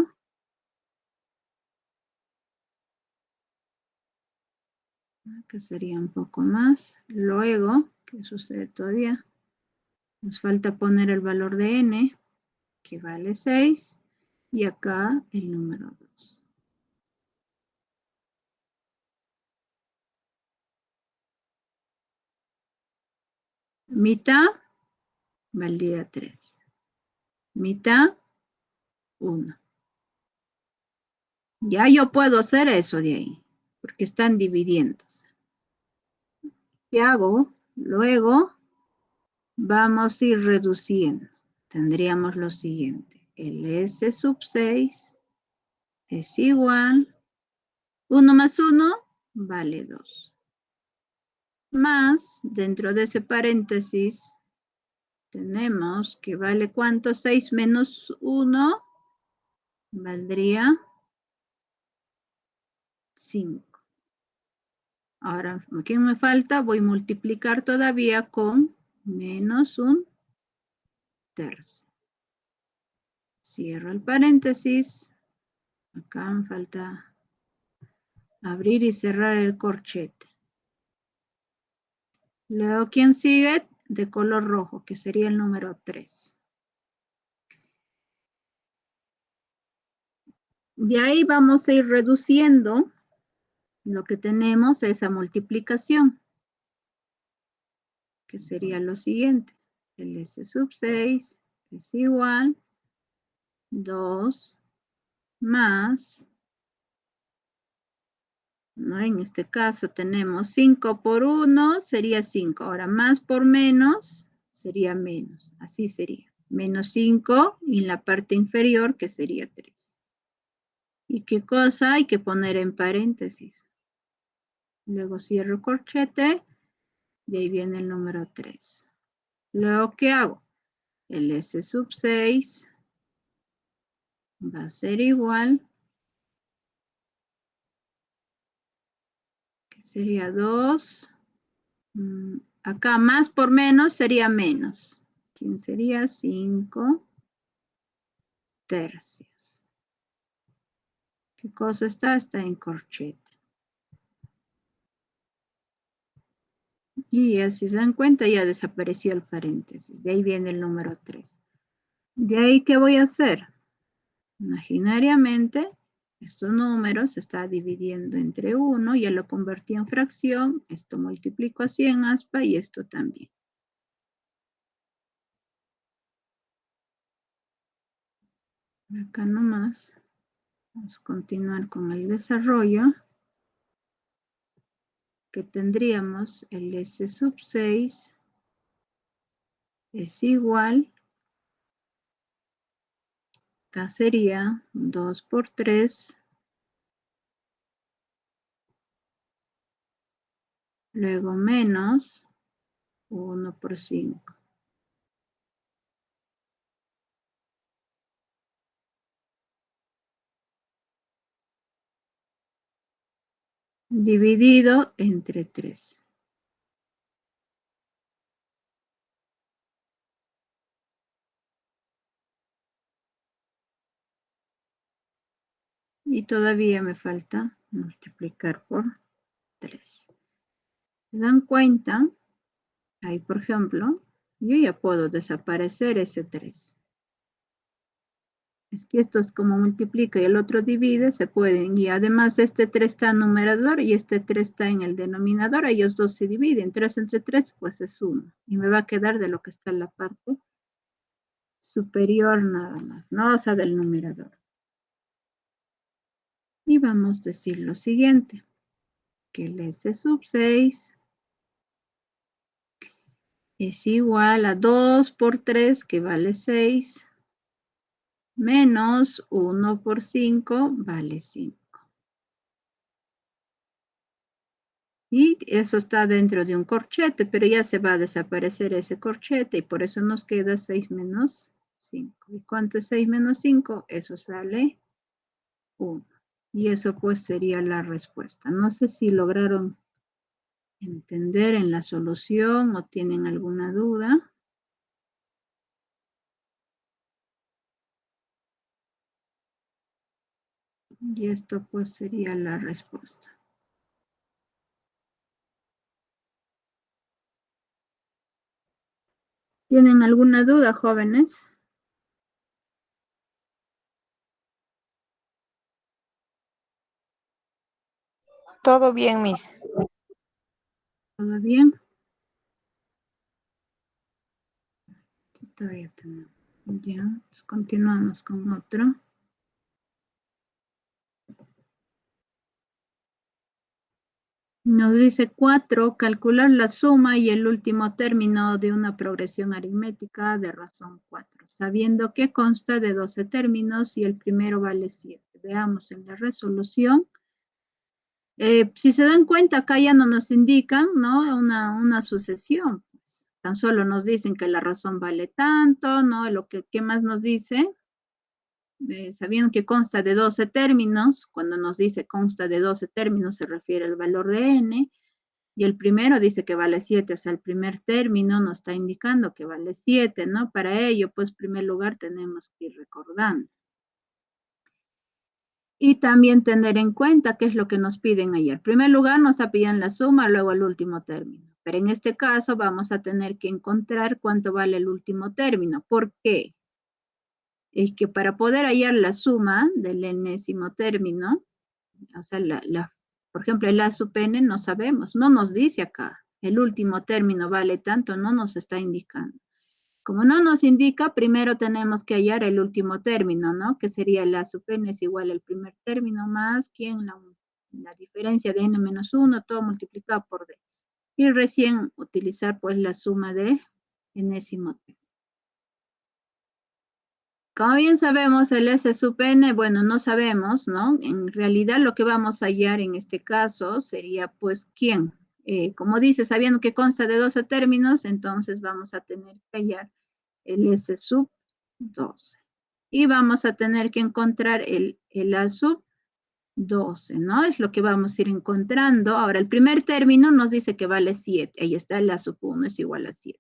Acá sería un poco más. Luego, ¿qué sucede todavía? Nos falta poner el valor de n, que vale 6, y acá el número 2. Mitad valdría 3. Mitad, 1. Ya yo puedo hacer eso de ahí, porque están dividiéndose. ¿Qué hago? Luego vamos a ir reduciendo. Tendríamos lo siguiente. El S sub 6 es igual. 1 más 1 vale 2. Más, dentro de ese paréntesis, tenemos que vale ¿cuánto? 6 menos 1 valdría 5. Ahora, ¿qué me falta? Voy a multiplicar todavía con menos 1 tercio. Cierro el paréntesis. Acá me falta abrir y cerrar el corchete. Luego, ¿quién sigue? De color rojo, que sería el número 3. De ahí vamos a ir reduciendo lo que tenemos, esa multiplicación, que sería lo siguiente. El S sub 6 es igual 2 más, ¿no? En este caso tenemos 5 por 1 sería 5. Ahora más por menos sería menos. Así sería. Menos 5 en la parte inferior que sería 3. ¿Y qué cosa? Hay que poner en paréntesis. Luego cierro corchete. De ahí viene el número 3. Luego, ¿qué hago? El S sub 6 va a ser igual, que sería 2. Acá más por menos sería menos. ¿Quién sería? 5 tercios. ¿Qué cosa está? Está en corchete. Y así se dan cuenta, ya desapareció el paréntesis. De ahí viene el número 3. De ahí, ¿qué voy a hacer? Imaginariamente, estos números se está dividiendo entre 1, ya lo convertí en fracción, esto multiplico así en aspa y esto también. Acá nomás, vamos a continuar con el desarrollo, que tendríamos el S sub 6 es igual, acá sería 2 por 3, luego menos 1 por 5. Dividido entre 3. Y todavía me falta multiplicar por 3. ¿Se dan cuenta? Ahí, por ejemplo, yo ya puedo desaparecer ese 3. Es que esto es como multiplica y el otro divide, se pueden. Y además este 3 está en numerador y este 3 está en el denominador. Ellos dos se dividen. 3 entre 3 pues es 1. Y me va a quedar de lo que está en la parte superior nada más, ¿no? O sea, del numerador. Y vamos a decir lo siguiente. Que el S sub 6 es igual a 2 por 3, que vale 6. Menos 1 por 5 vale 5. Y eso está dentro de un corchete, pero ya se va a desaparecer ese corchete y por eso nos queda 6 menos 5. ¿Y cuánto es 6 menos 5? Eso sale 1. Y eso pues sería la respuesta. No sé si lograron entender en la solución o tienen alguna duda. Y esto pues sería la respuesta. ¿Tienen alguna duda, jóvenes? Todo bien, Miss. ¿Todo bien? Todavía tenemos. Ya, pues continuamos con otro. Nos dice 4, calcular la suma y el último término de una progresión aritmética de razón 4, sabiendo que consta de 12 términos y el primero vale 7. Veamos en la resolución. Si se dan cuenta, acá ya no nos indican, ¿no? Una sucesión. Pues. Tan solo nos dicen que la razón vale tanto, ¿no? ¿Qué más nos dice? Sabiendo que consta de 12 términos, cuando nos dice consta de 12 términos se refiere al valor de n, y el primero dice que vale 7, o sea, el primer término nos está indicando que vale 7, ¿no? Para ello, pues, en primer lugar, tenemos que ir recordando. Y también tener en cuenta qué es lo que nos piden ayer. En primer lugar, nos piden la suma, luego el último término. Pero en este caso, vamos a tener que encontrar cuánto vale el último término. ¿Por qué? Es que para poder hallar la suma del enésimo término, o sea, por ejemplo, el a sub n no sabemos, no nos dice acá. El último término vale tanto, no nos está indicando. Como no nos indica, primero tenemos que hallar el último término, ¿no? Que sería el a sub n es igual al primer término más, ¿quién? La diferencia de n menos 1, todo multiplicado por d. Y recién utilizar, pues, la suma de enésimo término. Como bien sabemos, el S sub n, bueno, no sabemos, ¿no? En realidad lo que vamos a hallar en este caso sería, pues, ¿quién? Como dice, sabiendo que consta de 12 términos, entonces vamos a tener que hallar el S sub 12. Y vamos a tener que encontrar el A sub 12, ¿no? Es lo que vamos a ir encontrando. Ahora, el primer término nos dice que vale 7. Ahí está, el A sub 1 es igual a 7.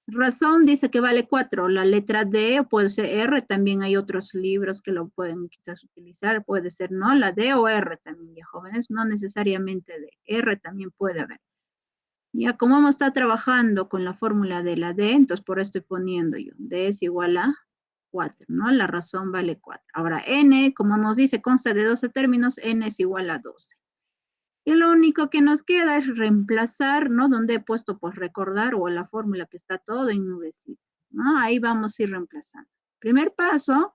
Razón dice que vale 4, la letra D o puede ser R, también hay otros libros que lo pueden quizás utilizar, puede ser no, la D o R también, ya jóvenes, no necesariamente D, R también puede haber. Ya como vamos a estar trabajando con la fórmula de la D, entonces por eso estoy poniendo yo, D es igual a 4, ¿no? La razón vale 4. Ahora N, como nos dice, consta de 12 términos, N es igual a 12. Y lo único que nos queda es reemplazar, ¿no? Donde he puesto, pues, recordar o la fórmula que está todo en nubecitas, ¿no? Ahí vamos a ir reemplazando. Primer paso,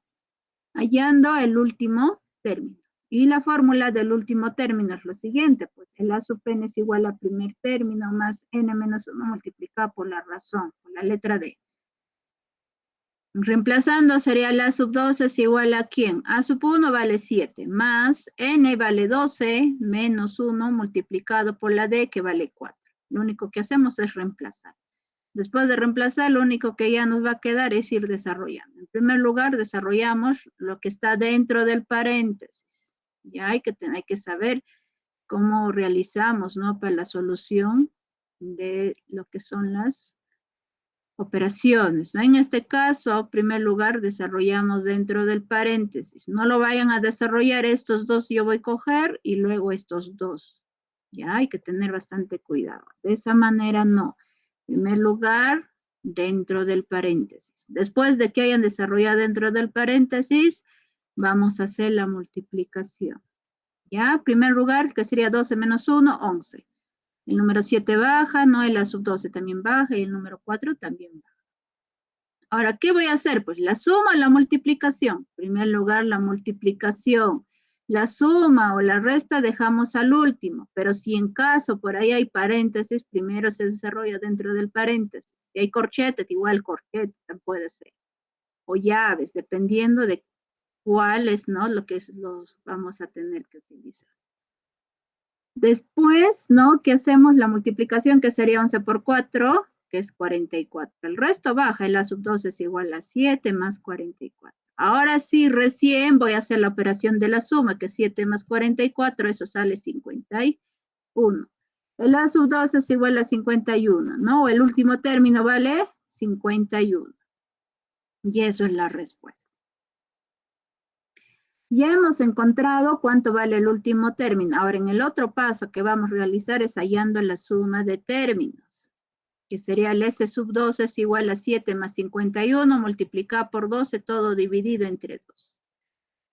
hallando el último término. Y la fórmula del último término es lo siguiente, pues, el A sub n es igual a primer término más n menos 1 multiplicado por la razón, por la letra D. Reemplazando sería la sub 12 es igual a ¿quién? A sub 1 vale 7, más n vale 12, menos 1 multiplicado por la d que vale 4. Lo único que hacemos es reemplazar. Después de reemplazar, lo único que ya nos va a quedar es ir desarrollando. En primer lugar, desarrollamos lo que está dentro del paréntesis. Ya hay que saber cómo realizamos, ¿no? Para la solución de lo que son las operaciones, ¿no? En este caso, en primer lugar, desarrollamos dentro del paréntesis. No lo vayan a desarrollar estos dos, yo voy a coger y luego estos dos. Ya hay que tener bastante cuidado. De esa manera no. En primer lugar, dentro del paréntesis. Después de que hayan desarrollado dentro del paréntesis, vamos a hacer la multiplicación. Ya, en primer lugar, que sería 12 menos 1, 11. El número 7 baja, no, el A sub 12 también baja y el número 4 también baja. Ahora, ¿qué voy a hacer? Pues la suma o la multiplicación. En primer lugar, la multiplicación. La suma o la resta dejamos al último, pero si en caso por ahí hay paréntesis, primero se desarrolla dentro del paréntesis. Si hay corchetes, igual corchetes puede ser. O llaves, dependiendo de cuáles, ¿no? Lo que los vamos a tener que utilizar. Después, ¿no? ¿Qué hacemos? La multiplicación, que sería 11 por 4, que es 44. El resto baja, el A sub 12 es igual a 7 más 44. Ahora sí, recién voy a hacer la operación de la suma, que 7 más 44, eso sale 51. El A sub 2 es igual a 51, ¿no? El último término vale 51. Y eso es la respuesta. Ya hemos encontrado cuánto vale el último término. Ahora, en el otro paso que vamos a realizar es hallando la suma de términos, que sería el S sub 2 es igual a 7 más 51 multiplicado por 12, todo dividido entre 2.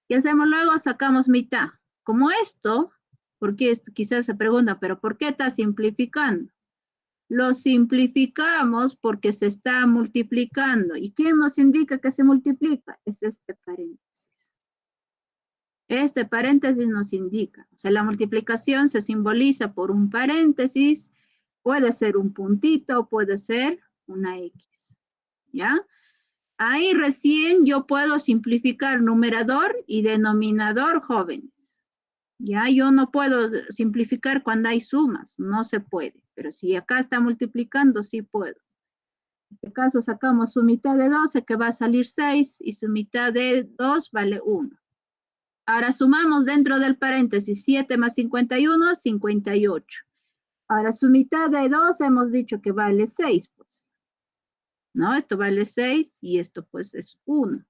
¿Qué hacemos luego? Sacamos mitad. Como esto, porque esto quizás se pregunta, pero ¿por qué está simplificando? Lo simplificamos porque se está multiplicando. ¿Y quién nos indica que se multiplica? Es este paréntesis. Este paréntesis nos indica, o sea, la multiplicación se simboliza por un paréntesis, puede ser un puntito, puede ser una X, ¿ya? Ahí recién yo puedo simplificar numerador y denominador, jóvenes. Ya, yo no puedo simplificar cuando hay sumas, no se puede, pero si acá está multiplicando, sí puedo. En este caso sacamos su mitad de 12, que va a salir 6, y su mitad de 2 vale 1. Ahora sumamos dentro del paréntesis 7 más 51, 58. Ahora su mitad de 2 hemos dicho que vale 6, pues. ¿No? Esto vale 6 y esto pues es 1.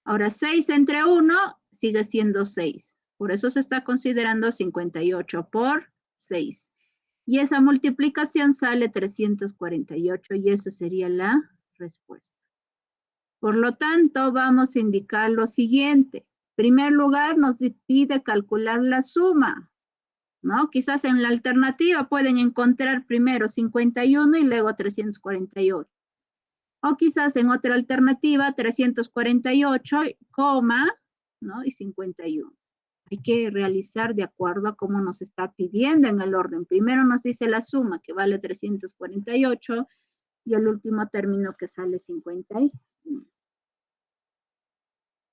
Ahora 6 entre 1 sigue siendo 6. Por eso se está considerando 58 por 6. Y esa multiplicación sale 348 y eso sería la respuesta. Por lo tanto, vamos a indicar lo siguiente. En primer lugar, nos pide calcular la suma, ¿no? Quizás en la alternativa pueden encontrar primero 51 y luego 348. O quizás en otra alternativa 348, ¿no? Y 51. Hay que realizar de acuerdo a cómo nos está pidiendo en el orden. Primero nos dice la suma que vale 348 y el último término que sale 51.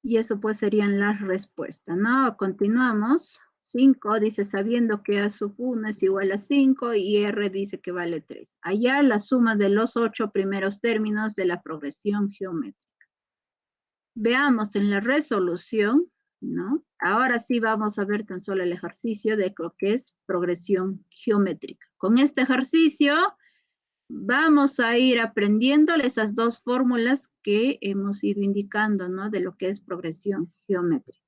Y eso pues serían las respuestas, ¿no? Continuamos. 5 dice sabiendo que A sub 1 es igual a 5 y R dice que vale 3. Hallar la suma de los 8 primeros términos de la progresión geométrica. Veamos en la resolución, ¿no? Ahora sí vamos a ver tan solo el ejercicio de lo que es progresión geométrica. Con este ejercicio vamos a ir aprendiendo esas dos fórmulas que hemos ido indicando, ¿no? De lo que es progresión geométrica,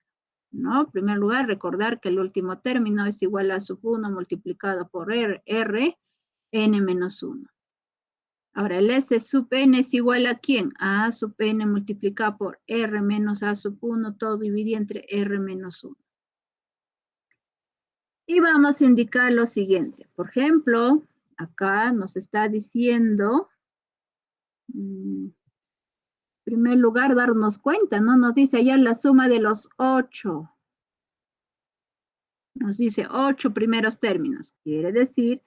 ¿no? En primer lugar, recordar que el último término es igual a sub 1 multiplicado por R, n menos 1. Ahora, el S sub n es igual a ¿quién? A A sub n multiplicado por R menos A sub 1, todo dividido entre R menos 1. Y vamos a indicar lo siguiente. Por ejemplo, acá nos está diciendo, en primer lugar, darnos cuenta, ¿no? Nos dice hallar la suma de los 8. Nos dice 8 primeros términos. Quiere decir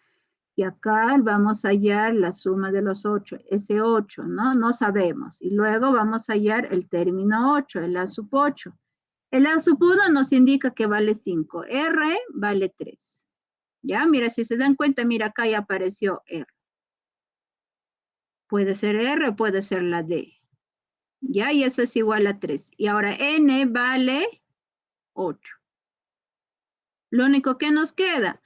que acá vamos a hallar la suma de los 8. Ese 8, ¿no? No sabemos. Y luego vamos a hallar el término 8, el A sub 8. El A sub 1 nos indica que vale 5. R vale 3. ¿Ya? Mira, si se dan cuenta, mira, acá ya apareció R. Puede ser R, puede ser la D. ¿Ya? Y eso es igual a 3. Y ahora N vale 8. Lo único que nos queda,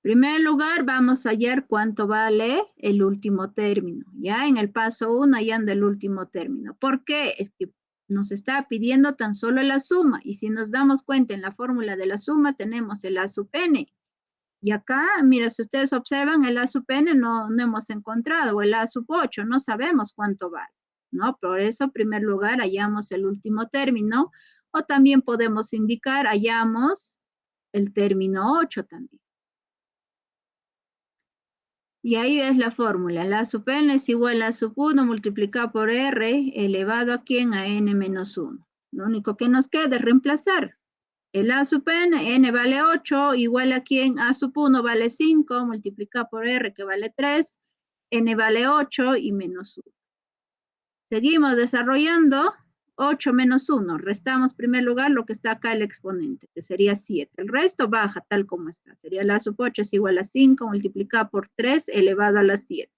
en primer lugar, vamos a hallar cuánto vale el último término. ¿Ya? En el paso 1, hallando el último término. ¿Por qué? Es que nos está pidiendo tan solo la suma. Y si nos damos cuenta en la fórmula de la suma, tenemos el A sub n. Y acá, mira, si ustedes observan, el A sub n no hemos encontrado, o el A sub 8, no sabemos cuánto vale, ¿no? Por eso, en primer lugar, hallamos el último término, o también podemos indicar, hallamos el término 8 también. Y ahí es la fórmula, el A sub n es igual a A sub 1 multiplicado por R elevado a ¿quién? A n menos 1. Lo único que nos queda es reemplazar. El A sub n vale 8, igual a ¿quién? A sub 1 vale 5, multiplicado por R que vale 3, n vale 8 y menos 1. Seguimos desarrollando, 8 menos 1, restamos en primer lugar lo que está acá el exponente, que sería 7. El resto baja tal como está, sería el A sub 8 es igual a 5, multiplicado por 3 elevado a la 7.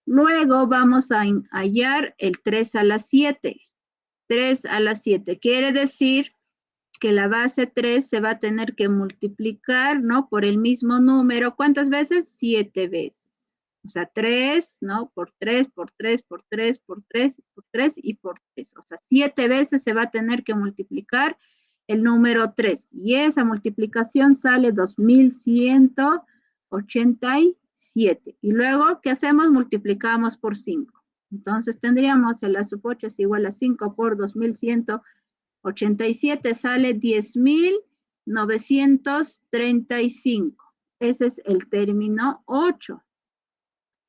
Luego vamos a hallar el 3 a la 7. 3 a la 7. Quiere decir que la base 3 se va a tener que multiplicar, ¿no? Por el mismo número. ¿Cuántas veces? 7 veces. O sea, 3, ¿no? Por 3, por 3, por 3, por 3, por 3 y por 3. O sea, 7 veces se va a tener que multiplicar el número 3. Y esa multiplicación sale 2187. Y luego, ¿qué hacemos? Multiplicamos por 5. Entonces tendríamos el A sub 8 es igual a 5 por 2187, sale 10.935. Ese es el término 8.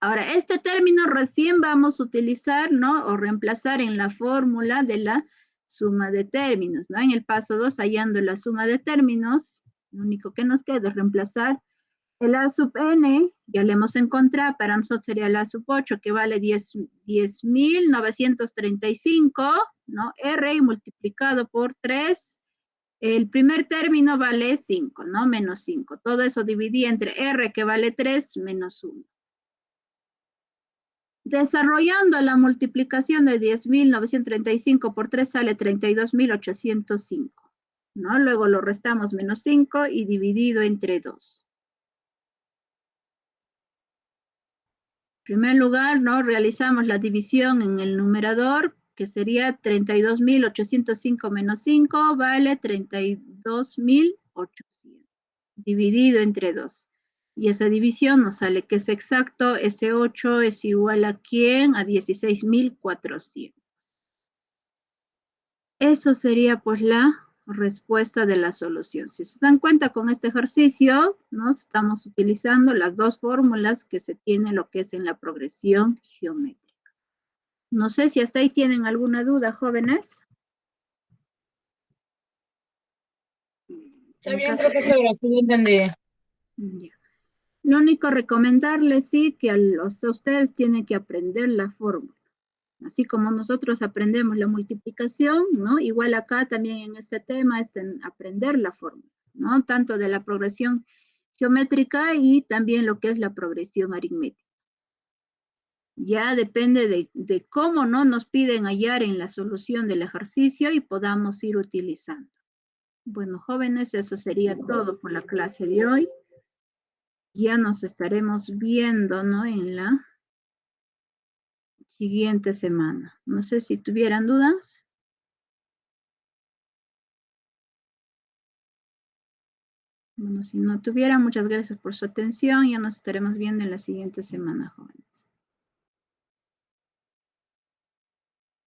Ahora, este término recién vamos a utilizar, ¿no? O reemplazar en la fórmula de la suma de términos, ¿no? En el paso 2, hallando la suma de términos, lo único que nos queda es reemplazar el A sub n, ya lo hemos encontrado, para nosotros sería el A sub 8, que vale 10.935, ¿no? R multiplicado por 3. El primer término vale 5, ¿no? Menos 5. Todo eso dividí entre R, que vale 3, menos 1. Desarrollando la multiplicación de 10.935 por 3 sale 32.805, ¿no? Luego lo restamos menos 5 y dividido entre 2. En primer lugar, ¿no? Realizamos la división en el numerador, que sería 32.805 menos 5, vale 32.800, dividido entre 2. Y esa división nos sale que es exacto, ese 8 es igual a ¿quién? A 16.400. Eso sería pues la respuesta de la solución. Si se dan cuenta con este ejercicio, ¿no? Estamos utilizando las dos fórmulas que se tiene lo que es en la progresión geométrica. No sé si hasta ahí tienen alguna duda, jóvenes. Está bien, profesora, sí entendí. Ya. Lo único recomendarles, sí, que a ustedes tienen que aprender la fórmula. Así como nosotros aprendemos la multiplicación, ¿no? Igual acá también en este tema es aprender la fórmula, ¿no? Tanto de la progresión geométrica y también lo que es la progresión aritmética. Ya depende de cómo, ¿no? Nos piden hallar en la solución del ejercicio y podamos ir utilizando. Bueno, jóvenes, eso sería todo por la clase de hoy. Ya nos estaremos viendo, ¿no? En la siguiente semana. No sé si tuvieran dudas. Bueno, si no tuviera, muchas gracias por su atención. Ya nos estaremos viendo en la siguiente semana, jóvenes.